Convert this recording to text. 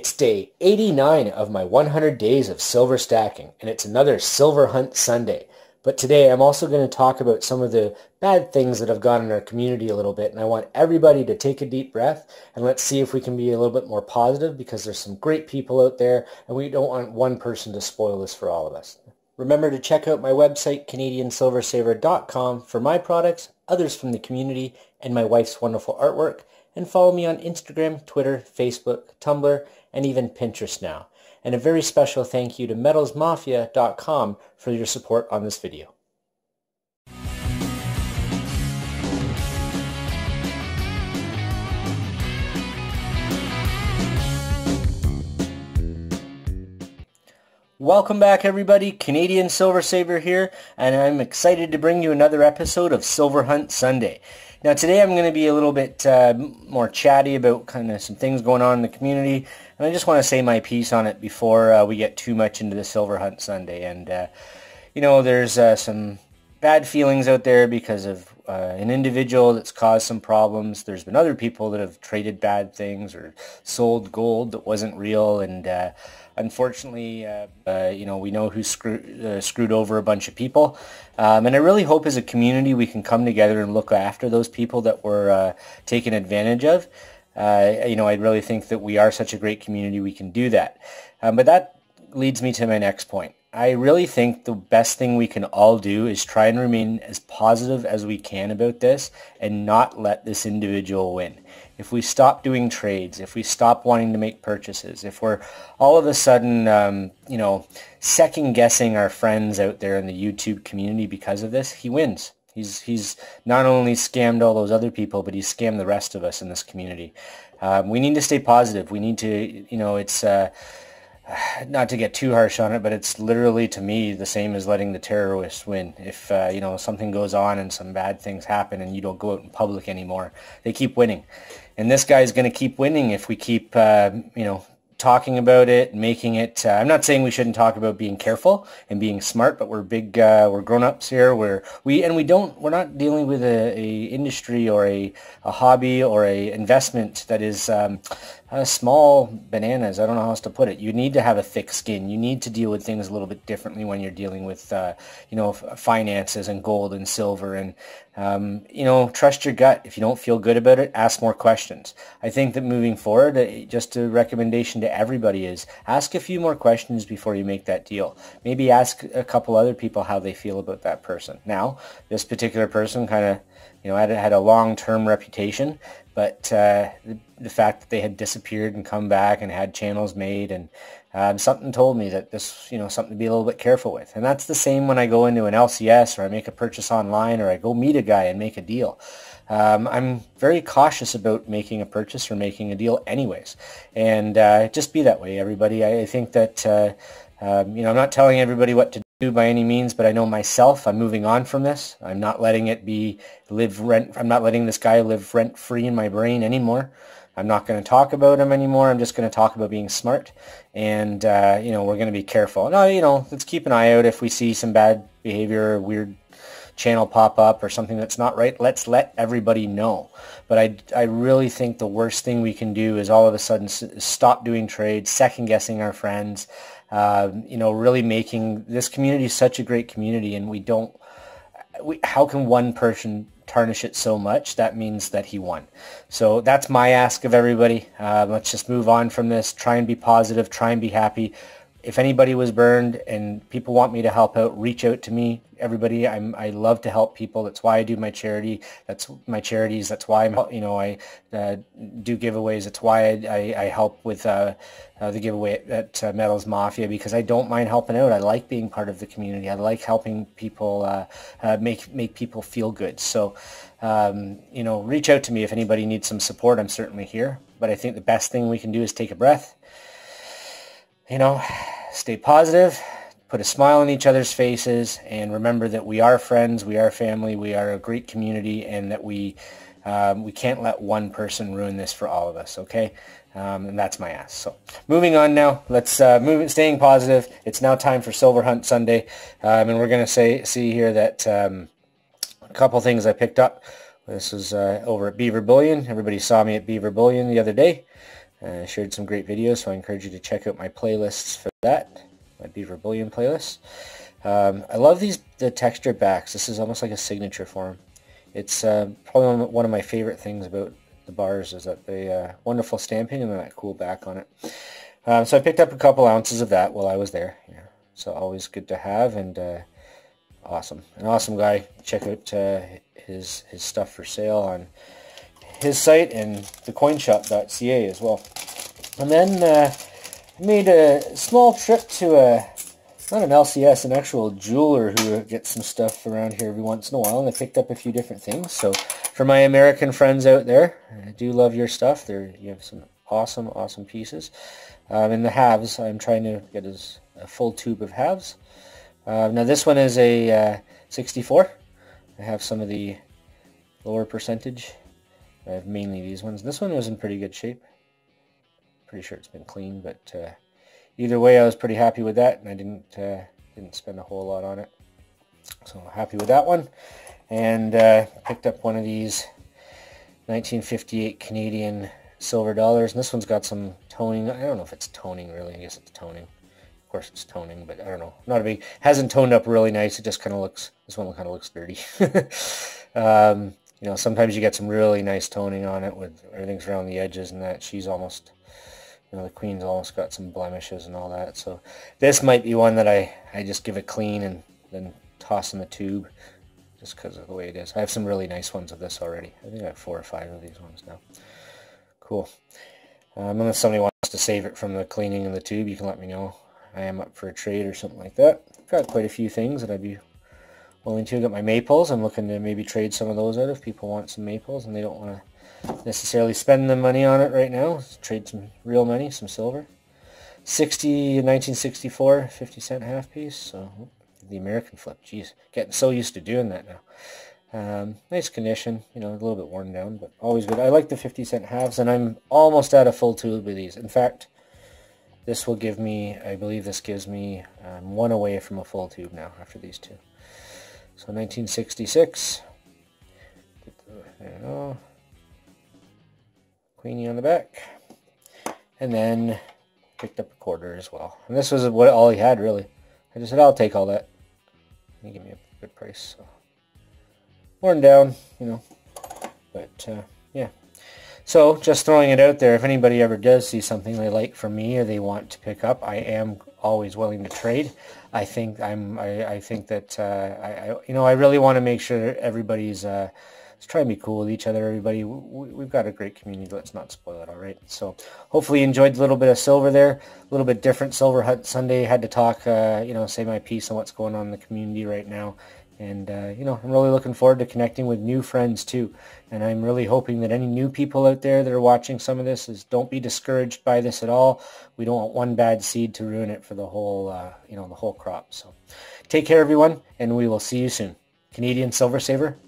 It's day 89 of my 100 days of silver stacking, and it's another Silver Hunt Sunday. But today I'm also going to talk about some of the bad things that have gone in our community a little bit, and I want everybody to take a deep breath and let's see if we can be a little bit more positive, because there's some great people out there and we don't want one person to spoil this for all of us. Remember to check out my website, canadiansilversaver.com, for my products, others from the community, and my wife's wonderful artwork. And follow me on Instagram, Twitter, Facebook, Tumblr, and even Pinterest now. And a very special thank you to metalsmafia.com for your support on this video. Welcome back, everybody. Canadian Silver Saver here, and I'm excited to bring you another episode of Silver Hunt Sunday. Now today I'm going to be a little bit more chatty about kind of some things going on in the community, and I just want to say my piece on it before we get too much into the Silver Hunt Sunday. And you know, there's some bad feelings out there because of an individual that's caused some problems. There's been other people that have traded bad things or sold gold that wasn't real, and unfortunately, you know, we know who screwed over a bunch of people. And I really hope as a community we can come together and look after those people that were taken advantage of. You know, I really think that we are such a great community, we can do that. But that leads me to my next point. I really think the best thing we can all do is try and remain as positive as we can about this and not let this individual win. If we stop doing trades, if we stop wanting to make purchases, if we're all of a sudden, you know, second guessing our friends out there in the YouTube community because of this, he wins. He's not only scammed all those other people, but he's scammed the rest of us in this community. We need to stay positive. We need to, you know, it's not to get too harsh on it, but it's literally, to me, the same as letting the terrorists win. If, you know, something goes on and some bad things happen and you don't go out in public anymore, they keep winning. And this guy's going to keep winning if we keep, you know, talking about it, making it, I'm not saying we shouldn't talk about being careful and being smart, but we're big, we're grown-ups here, we're not dealing with a industry or a hobby or a investment that is small bananas. I don't know how else to put it. You need to have a thick skin. You need to deal with things a little bit differently when you're dealing with, you know, finances and gold and silver. And, you know, trust your gut. If you don't feel good about it, ask more questions. I think that moving forward, just a recommendation to everybody is ask a few more questions before you make that deal. Maybe ask a couple other people how they feel about that person. Now, this particular person kind of, you know, had a long-term reputation, but the fact that they had disappeared and come back and had channels made, and something told me that this, you know, something to be a little bit careful with. And that's the same when I go into an LCS or I make a purchase online or I go meet a guy and make a deal. I'm very cautious about making a purchase or making a deal anyways. And just be that way, everybody. I think that, you know, I'm not telling everybody what to do by any means, but I know myself, I'm moving on from this. I'm not letting it I'm not letting this guy live rent-free in my brain anymore. I'm not going to talk about him anymore. I'm just going to talk about being smart, and you know, we're going to be careful. No, you know, let's keep an eye out if we see some bad behavior, weird channel pop up or something that's not right. Let's let everybody know. But I really think the worst thing we can do is all of a sudden stop doing trades, second guessing our friends. You know, really making this community such a great community, and how can one person tarnish it so much? That means that he won. So that's my ask of everybody. Let's just move on from this. Try and be positive. Try and be happy. If anybody was burned and people want me to help out, reach out to me. Everybody, I love to help people. That's why I do my charity. That's my charities. That's why you know, I do giveaways. That's why I help with the giveaway at Metals Mafia, because I don't mind helping out. I like being part of the community. I like helping people make people feel good. So you know, reach out to me if anybody needs some support. I'm certainly here. But I think the best thing we can do is take a breath. You know, stay positive, put a smile on each other's faces, and remember that we are friends, we are family, we are a great community, and that we can't let one person ruin this for all of us, okay? And that's my ask. So moving on now, let's staying positive. It's now time for Silver Hunt Sunday, and we're going to see here that a couple things I picked up. This is over at Beaver Bullion. Everybody saw me at Beaver Bullion the other day. Shared some great videos, so I encourage you to check out my playlists for that, my Beaver Bullion playlist. I love the textured backs. This is almost like a signature for them. It's probably one of my favorite things about the bars is that they wonderful stamping and that cool back on it. So I picked up a couple ounces of that while I was there. Yeah. So always good to have, and awesome. An awesome guy. Check out his stuff for sale on his site and thecoinshoppe.ca as well. And then I made a small trip to not an LCS, an actual jeweler who gets some stuff around here every once in a while, and I picked up a few different things. So for my American friends out there, I do love your stuff. You have some awesome pieces. In the halves, I'm trying to get a full tube of halves. Now this one is a 64. I have some of the lower percentage. I have mainly these ones. This one was in pretty good shape. Pretty sure it's been clean, but either way, I was pretty happy with that, and I didn't spend a whole lot on it. So happy with that one. And picked up one of these 1958 Canadian silver dollars, and this one's got some toning. I don't know if it's toning really. I guess it's toning. Of course it's toning, but I don't know. Not a big. Hasn't toned up really nice. It just kind of looks. This one kind of looks dirty. You know, sometimes you get some really nice toning on it with everything's around the edges and that. She's almost, you know, the queen's almost got some blemishes and all that. So this might be one that I just give it clean and then toss in the tube just because of the way it is. I have some really nice ones of this already. I think I have 4 or 5 of these ones now. Cool. Unless somebody wants to save it from the cleaning of the tube, you can let me know. I am up for a trade or something like that. I've got quite a few things that I'd be willing to. Got my maples. I'm looking to maybe trade some of those out if people want some maples and they don't want to necessarily spend the money on it right now. Let's trade some real money, some silver. 1964, 50-cent half piece. So the American flip. Jeez, getting so used to doing that now. Nice condition, you know, a little bit worn down, but always good. I like the 50-cent halves, and I'm almost at a full tube of these. In fact, this will give me, I believe this gives me one away from a full tube now after these two. So 1966. There you go. Queenie on the back. And then picked up a quarter as well. And this was what all he had, really. I just said, I'll take all that. He gave me a good price. So worn down, you know. But, yeah. So, just throwing it out there, if anybody ever does see something they like from me or they want to pick up, I am always willing to trade. I think that I really want to make sure everybody's let's try and be cool with each other. Everybody, we've got a great community. Let's not spoil it. All right. So, hopefully, you enjoyed a little bit of silver there. A little bit different Silver Hunt Sunday. Had to talk, say my piece on what's going on in the community right now. And, I'm really looking forward to connecting with new friends, too. And I'm really hoping that any new people out there that are watching some of this don't be discouraged by this at all. We don't want one bad seed to ruin it for the whole, the whole crop. So take care, everyone, and we will see you soon. CanadianSilverSaver.com